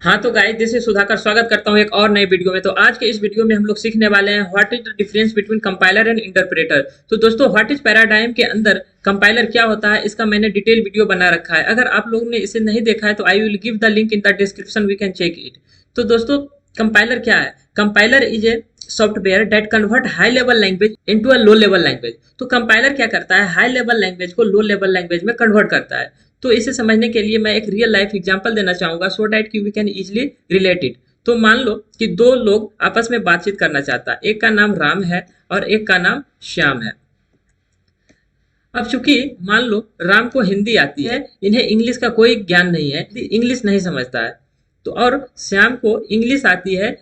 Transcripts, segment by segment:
हाँ तो guys, this is Sudhakar, स्वागत करता हूँ एक और नए वीडियो में। तो आज के इस वीडियो में हम लोग सीखने वाले हैं what is the difference between compiler and interpreter. तो दोस्तों, व्हाट इज पैराडाइम के अंदर कंपाइलर क्या होता है, इसका मैंने डिटेल वीडियो बना रखा है। अगर आप लोगों ने इसे नहीं देखा है तो I will give the link in the description, we can check it. तो दोस्तों, कंपाइलर क्या है? Compiler is a software that convert high level language into a low level language. तो कंपाइलर क्या करता है? हाई लेवल लैंग्वेज को low level language में कन्वर्ट करता है। तो इसे समझने के लिए मैं एक रियल लाइफ एग्जांपल देना चाहूंगा सो डैट कि we can easily relate it. तो मान लो कि दो लोग आपस में बातचीत करना चाहता है, एक का नाम राम है और एक का नाम श्याम है। अब चूंकि मान लो राम को हिंदी आती है, इन्हें इंग्लिश का कोई ज्ञान नहीं है, इंग्लिश नहीं समझता है। तो और श्याम को इंग्लिश आती है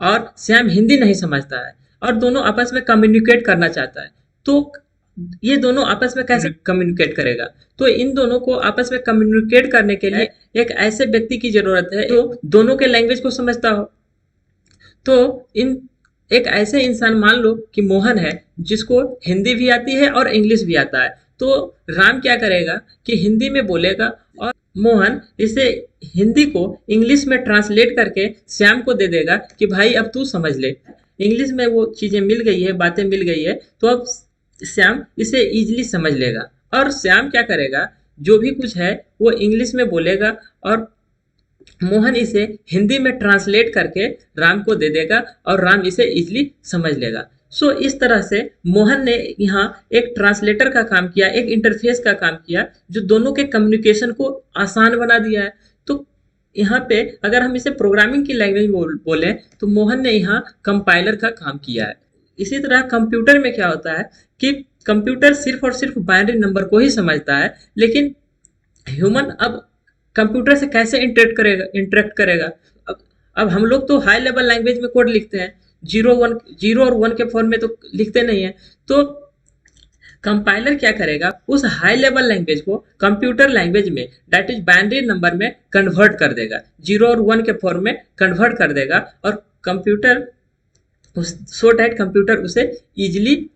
और श्याम हिंदी नहीं समझता है, और दोनों आपस में कम्युनिकेट करना चाहता है। तो ये दोनों आपस में कैसे कम्युनिकेट करेगा? तो इन दोनों को आपस में कम्युनिकेट करने के लिए एक ऐसे व्यक्ति की जरूरत है जो दोनों के लैंग्वेज को समझता हो। तो इन एक ऐसे इंसान, मान लो कि मोहन है, जिसको हिंदी भी आती है और इंग्लिश भी आता है। तो राम क्या करेगा कि हिंदी में बोलेगा और मोहन इसे हिंदी को इंग्लिश में ट्रांसलेट करके श्याम को दे देगा कि भाई अब तू समझ ले। इंग्लिश में वो चीजें मिल गई है, बातें मिल गई है, तो अब श्याम इसे इजीली समझ लेगा। और श्याम क्या करेगा, जो भी कुछ है वो इंग्लिश में बोलेगा और मोहन इसे हिंदी में ट्रांसलेट करके राम को दे देगा और राम इसे इजीली समझ लेगा। सो इस तरह से मोहन ने यहाँ एक ट्रांसलेटर का काम किया, एक इंटरफेस का काम किया, जो दोनों के कम्युनिकेशन को आसान बना दिया है। तो यहाँ पे अगर हम इसे प्रोग्रामिंग की लैंग्वेज बोले तो मोहन ने यहाँ कंपाइलर का काम किया है। इसी तरह कंप्यूटर में क्या होता है कि कंप्यूटर सिर्फ और सिर्फ बाइनरी नंबर को ही समझता है, लेकिन ह्यूमन अब कंप्यूटर से कैसे इंटरेक्ट करेगा? अब अब हम लोग तो हाई लेवल लैंग्वेज में कोड लिखते हैं, जीरो और वन के फॉर्म में तो लिखते नहीं है। तो कंपाइलर क्या करेगा, उस हाई लेवल लैंग्वेज को कंप्यूटर लैंग्वेज में, दैट इज बाइनरी नंबर में कन्वर्ट कर देगा, जीरो और वन के फॉर्म में कन्वर्ट कर देगा, और कंप्यूटर सो डैट कंप्यूटर उसे इजिली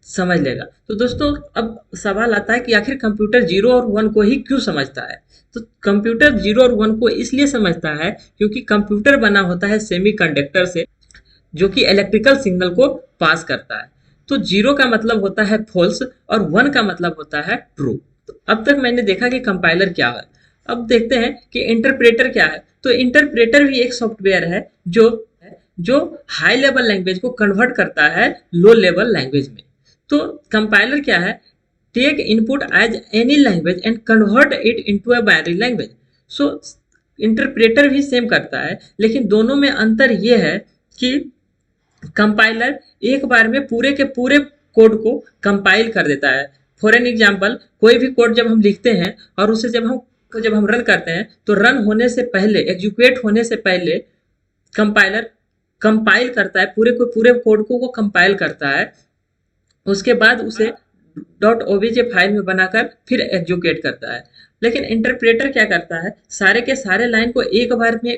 समझ लेगा। तो दोस्तों, अब सवाल आता है कि आखिर कंप्यूटर जीरो और वन को ही क्यों समझता है? तो कंप्यूटर जीरो और वन को इसलिए समझता है क्योंकि कंप्यूटर बना होता है सेमीकंडक्टर से, जो कि इलेक्ट्रिकल सिग्नल को पास करता है। तो जीरो का मतलब होता है फॉल्स और वन का मतलब होता है ट्रू। तो अब तक मैंने देखा कि कंपाइलर क्या है। अब देखते हैं कि इंटरप्रेटर क्या है। तो इंटरप्रेटर भी एक सॉफ्टवेयर है जो हाई लेवल लैंग्वेज को कन्वर्ट करता है लो लेवल लैंग्वेज में। तो कंपाइलर क्या है? Take input as any language and convert it into a binary language. So interpreter भी सेम करता है, लेकिन दोनों में अंतर यह है कि कंपाइलर एक बार में पूरे के पूरे कोड को कंपाइल कर देता है। फॉर एन एग्जाम्पल, कोई भी कोड जब हम लिखते हैं और उसे जब हम रन करते हैं, तो रन होने से पहले, एग्जीक्यूट होने से पहले कंपाइलर कंपाइल करता है, पूरे कोड को वो कंपाइल करता है। उसके बाद उसे डॉट ओबीजे फाइल में बनाकर फिर एग्जीक्यूट करता है। लेकिन इंटरप्रेटर क्या करता है, सारे के सारे लाइन को एक बार में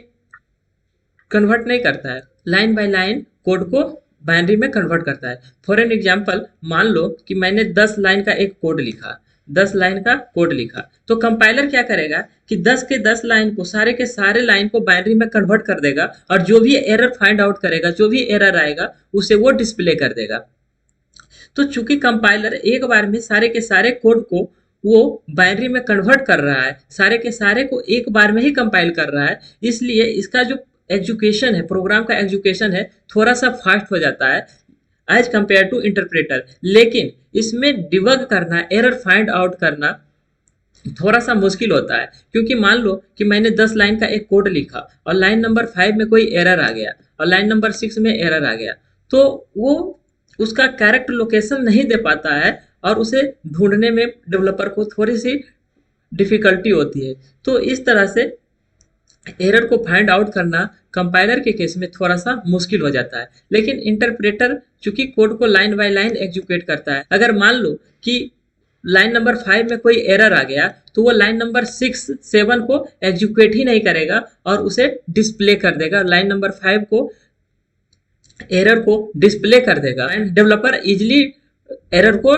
कन्वर्ट नहीं करता है, लाइन बाय लाइन कोड को बाइनरी में कन्वर्ट करता है। फॉर एन एग्जाम्पल, मान लो कि मैंने 10 लाइन का एक कोड लिखा, 10 लाइन का कोड लिखा। तो कंपाइलर क्या करेगा कि 10 के 10 लाइन को, सारे के सारे लाइन को बाइनरी में कन्वर्ट कर देगा, और जो भी एरर फाइंड आउट करेगा, जो भी एरर आएगा, उसे वो डिस्प्ले कर देगा। तो चूंकि कंपाइलर एक बार में सारे के सारे कोड को वो बाइनरी में कन्वर्ट कर रहा है, सारे के सारे को एक बार में ही कंपाइल कर रहा है, इसलिए इसका जो एजुकेशन है, प्रोग्राम का एजुकेशन है, थोड़ा सा फास्ट हो जाता है एज कंपेयर टू इंटरप्रेटर। लेकिन इसमें डिबग करना, एरर फाइंड आउट करना थोड़ा सा मुश्किल होता है, क्योंकि मान लो कि मैंने 10 लाइन का एक कोड लिखा और लाइन नंबर 5 में कोई एरर आ गया और लाइन नंबर 6 में एरर आ गया, तो वो उसका करेक्ट लोकेशन नहीं दे पाता है और उसे ढूंढने में डेवलपर को थोड़ी सी डिफिकल्टी होती है। तो इस तरह से एरर को फाइंड आउट करना कंपाइलर के केस में थोड़ा सा मुश्किल हो जाता है। लेकिन इंटरप्रेटर चूंकि कोड को लाइन बाय लाइन एग्जीक्यूट करता है, अगर मान लो कि लाइन नंबर 5 में कोई एरर आ गया, तो वो लाइन नंबर 6, 7 को एग्जीक्यूट ही नहीं करेगा और उसे डिस्प्ले कर देगा, लाइन नंबर 5 को, एरर को डिस्प्ले कर देगा, एंड डेवलपर इजिली एरर को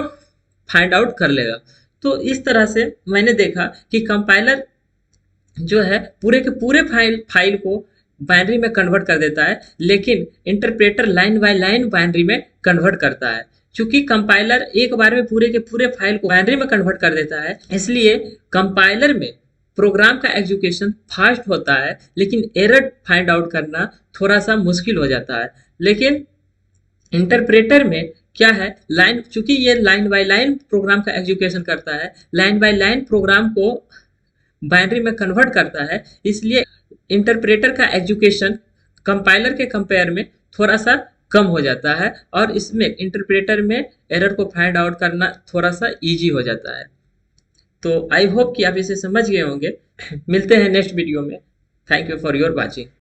फाइंड आउट कर लेगा। तो इस तरह से मैंने देखा कि कंपाइलर जो है पूरे के पूरे फाइल को बाइनरी में कन्वर्ट कर देता है, लेकिन interpreter line by line binary में कन्वर्ट करता है। चूंकि कंपाइलर एक बार में पूरे के पूरे फाइल को बाइनरी में कन्वर्ट कर देता है, इसलिए कंपाइलर में प्रोग्राम का एग्जीक्यूशन फास्ट होता है, लेकिन एरर फाइंड आउट करना थोड़ा सा मुश्किल हो जाता है। लेकिन इंटरप्रेटर में क्या है, लाइन, चूंकि ये लाइन बाय लाइन प्रोग्राम का एग्जीक्यूशन करता है, लाइन बाय लाइन प्रोग्राम को बाइनरी में कन्वर्ट करता है, इसलिए इंटरप्रेटर का एजुकेशन कंपाइलर के कंपेयर में थोड़ा सा कम हो जाता है, और इसमें इंटरप्रेटर में एरर को फाइंड आउट करना थोड़ा सा इजी हो जाता है। तो आई होप कि आप इसे समझ गए होंगे। मिलते हैं नेक्स्ट वीडियो में। Thank you for your watching.